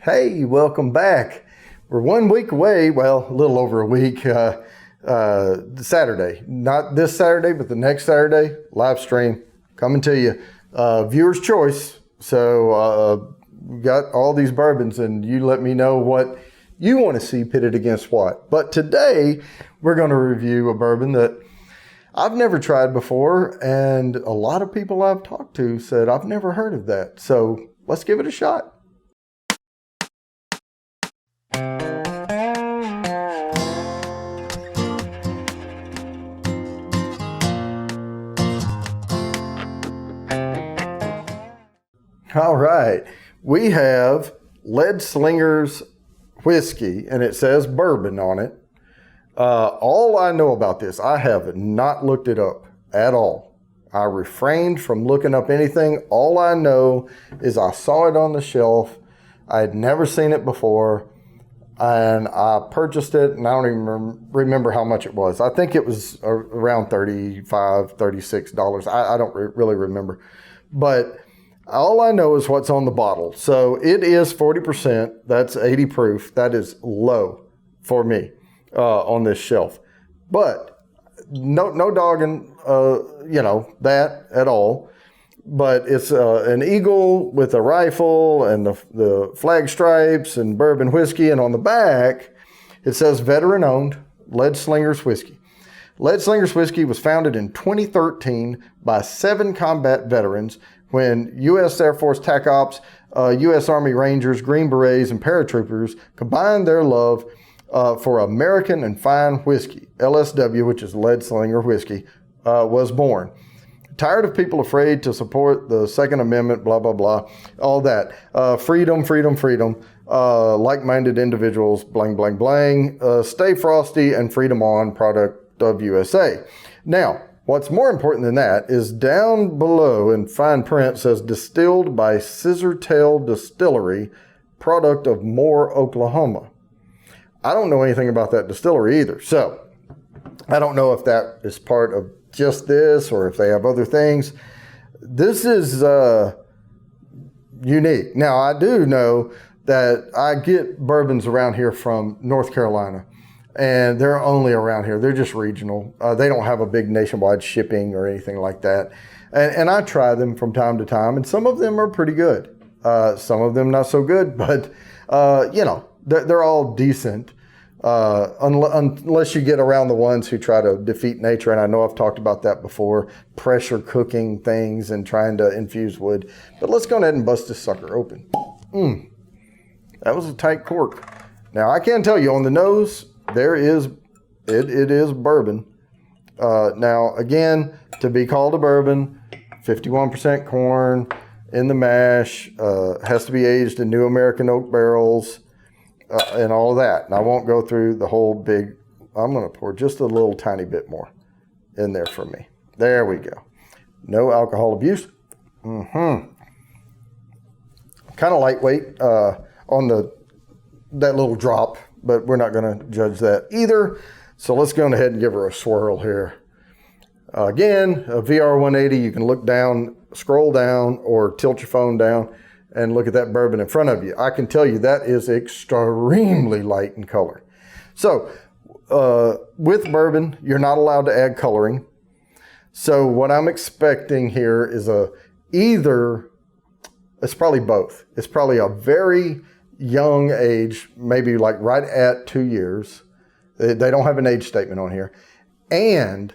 Hey, welcome back. We're 1 week away, well, a little over a week, Saturday. Not this Saturday, but the next Saturday, live stream coming to you. Viewer's choice. So we got all these bourbons and you let me know what you want to see pitted against what. But today we're going to review a bourbon that I've never tried before, and a lot of people I've talked to said I've never heard of that. So let's give it a shot. All right, we have Leadslinger's whiskey, and it says bourbon on it. All I know about this, I have not looked it up at all. I refrained from looking up anything. All I know is I saw it on the shelf. I had never seen it before, and I purchased it, and I don't even remember how much it was. I think it was around $35, $36. I don't really remember, but all I know is what's on the bottle. So it is 40%. That's 80 proof. That is low for me on this shelf. But no dogging, that at all. But it's an eagle with a rifle and the flag stripes and bourbon whiskey. And on the back, it says veteran owned Leadslinger's whiskey. Leadslinger's whiskey was founded in 2013 by 7 combat veterans when U.S. Air Force TAC Ops, U.S. Army Rangers, Green Berets, and paratroopers combined their love for American and fine whiskey, LSW, which is Leadslinger whiskey, was born. Tired of people afraid to support the Second Amendment, blah, blah, blah, all that. Freedom, like-minded individuals, blang, blang, blang. Stay frosty and freedom on, product of USA. Now, what's more important than that is down below in fine print says distilled by Scissortail Distillery, product of Moore, Oklahoma. I don't know anything about that distillery either. So I don't know if that is part of just this or if they have other things. This is unique. Now, I do know that I get bourbons around here from North Carolina, and they're only around here. They're just regional. They don't have a big nationwide shipping or anything like that. And I try them from time to time, and some of them are pretty good. Some of them not so good, but, they're all decent. Unless you get around the ones who try to defeat nature. And I know I've talked about that before, pressure cooking things and trying to infuse wood. But let's go ahead and bust this sucker open. That was a tight cork. Now I can tell you on the nose, it is bourbon. Now again, to be called a bourbon, 51% corn in the mash, has to be aged in new American oak barrels, and all of that. And I won't go through the whole big, I'm going to pour just a little tiny bit more in there for me. There we go. No alcohol abuse. Kind of lightweight on that little drop, but we're not going to judge that either. So let's go ahead and give her a swirl here. Again, a VR180, you can look down, scroll down, or tilt your phone down and look at that bourbon in front of you. I can tell you that is extremely light in color. So with bourbon, you're not allowed to add coloring. So what I'm expecting here is it's probably both. It's probably a very young age, maybe like right at 2 years. They don't have an age statement on here. And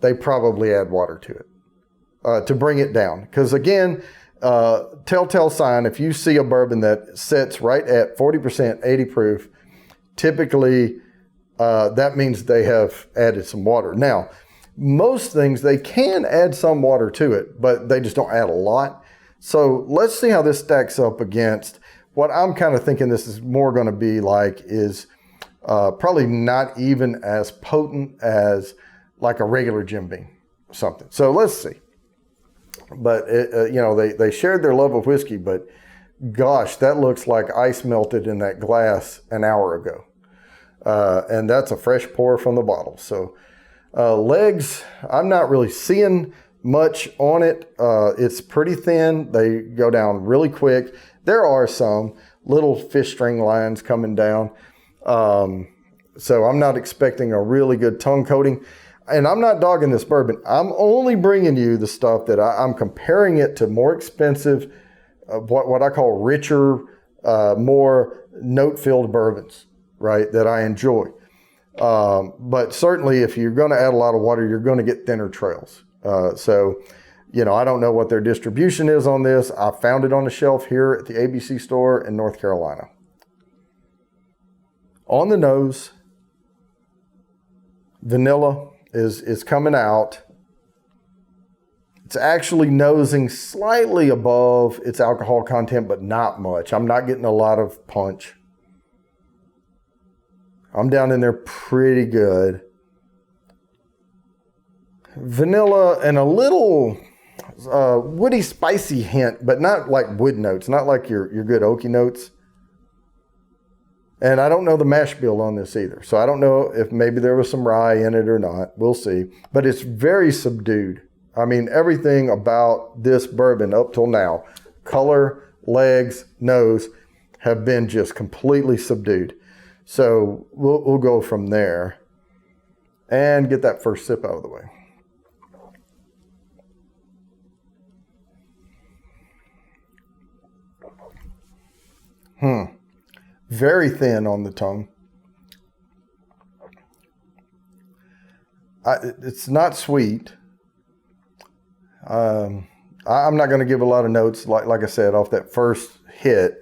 they probably add water to it to bring it down. Because again, telltale sign, if you see a bourbon that sits right at 40%, 80 proof, typically that means they have added some water. Now, most things, they can add some water to it, but they just don't add a lot. So let's see how this stacks up against what I'm kind of thinking this is more going to be like is probably not even as potent as like a regular Jim Beam or something. So let's see. But, they shared their love of whiskey, but gosh, that looks like ice melted in that glass an hour ago. And that's a fresh pour from the bottle. So legs, I'm not really seeing much on it. It's pretty thin. They go down really quick. There are some little fish string lines coming down. So I'm not expecting a really good tongue coating. And I'm not dogging this bourbon. I'm only bringing you the stuff that I'm comparing it to more expensive, what I call richer, more note-filled bourbons, right, that I enjoy. But certainly if you're going to add a lot of water, you're going to get thinner trails. So, you know, I don't know what their distribution is on this. I found it on the shelf here at the ABC store in North Carolina. On the nose, vanilla is coming out. It's actually nosing slightly above its alcohol content, but not much. I'm not getting a lot of punch. I'm down in there pretty good. Vanilla and a little woody, spicy hint, but not like wood notes, not like your good oaky notes. And I don't know the mash bill on this either. So I don't know if maybe there was some rye in it or not. We'll see. But it's very subdued. I mean, everything about this bourbon up till now, color, legs, nose, have been just completely subdued. So we'll go from there and get that first sip out of the way. Very thin on the tongue. It's not sweet. I'm not going to give a lot of notes, like I said, off that first hit.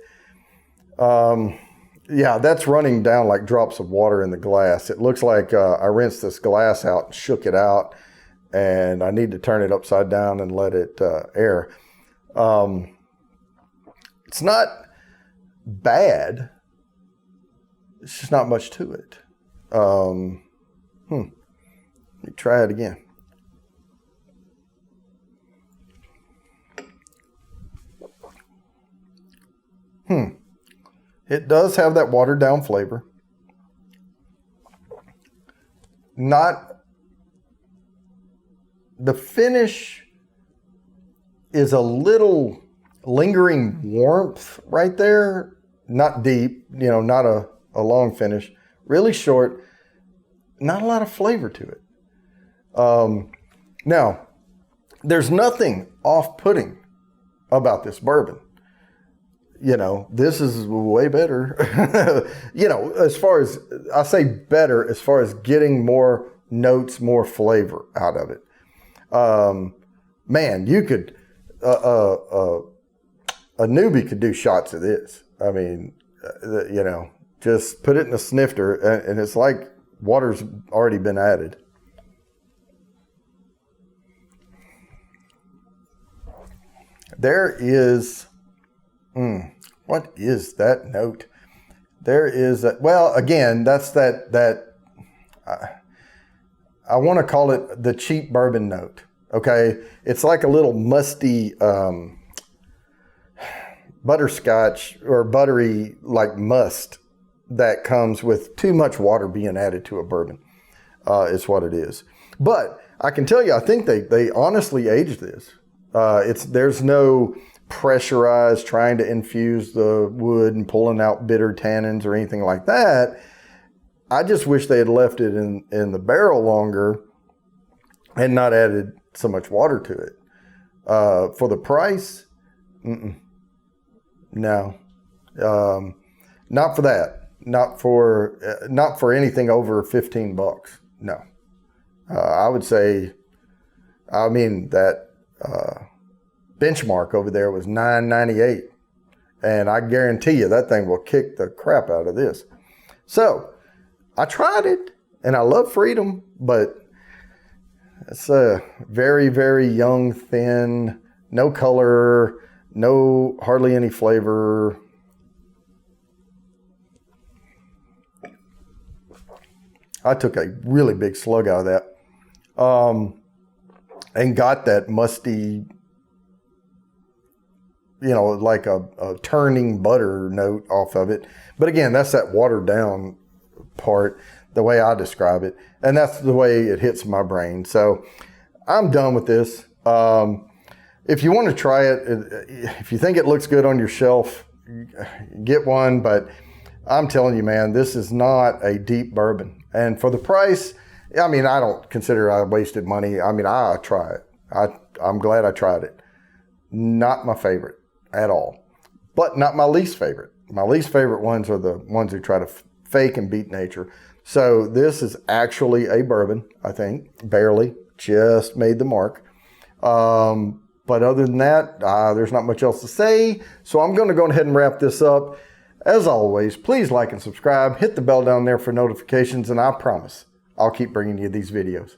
Yeah, that's running down like drops of water in the glass. It looks like I rinsed this glass out and shook it out, and I need to turn it upside down and let it air. It's not bad. It's just not much to it. Let me try it again. It does have that watered down flavor. The finish is a little lingering warmth right there. Not deep, you know, not a long finish. Really short. Not a lot of flavor to it. Now, there's nothing off-putting about this bourbon. You know, this is way better. You know, as far as, I say better, as far as getting more notes, more flavor out of it. Man, you could, a newbie could do shots of this. I mean, you know, just put it in a snifter and it's like water's already been added. There is, what is that note? There is, well, again, that's that I want to call it the cheap bourbon note. Okay. It's like a little musty, butterscotch or buttery like must that comes with too much water being added to a bourbon, is what it is. But I can tell you, I think they honestly aged this. There's no pressurized trying to infuse the wood and pulling out bitter tannins or anything like that. I just wish they had left it in the barrel longer and not added so much water to it. For the price, no, not for that. Not for anything over $15. No, I would say, I mean that benchmark over there was $9.98, and I guarantee you that thing will kick the crap out of this. So I tried it, and I love Freedom, but it's a very, very young, thin, no color, hardly any flavor. I took a really big slug out of that, and got that musty, you know, like a turning butter note off of it. But again, that's that watered down part, the way I describe it. And that's the way it hits my brain. So I'm done with this. If you want to try it, if you think it looks good on your shelf, get one. But I'm telling you, man, this is not a deep bourbon. And for the price, I mean, I don't consider I wasted money. I mean, I try it. I'm glad I tried it. Not my favorite at all, but not my least favorite. My least favorite ones are the ones who try to fake and beat nature. So this is actually a bourbon, I think, barely, just made the mark. But other than that, there's not much else to say. So I'm going to go ahead and wrap this up. As always, please like and subscribe. Hit the bell down there for notifications, and I promise I'll keep bringing you these videos.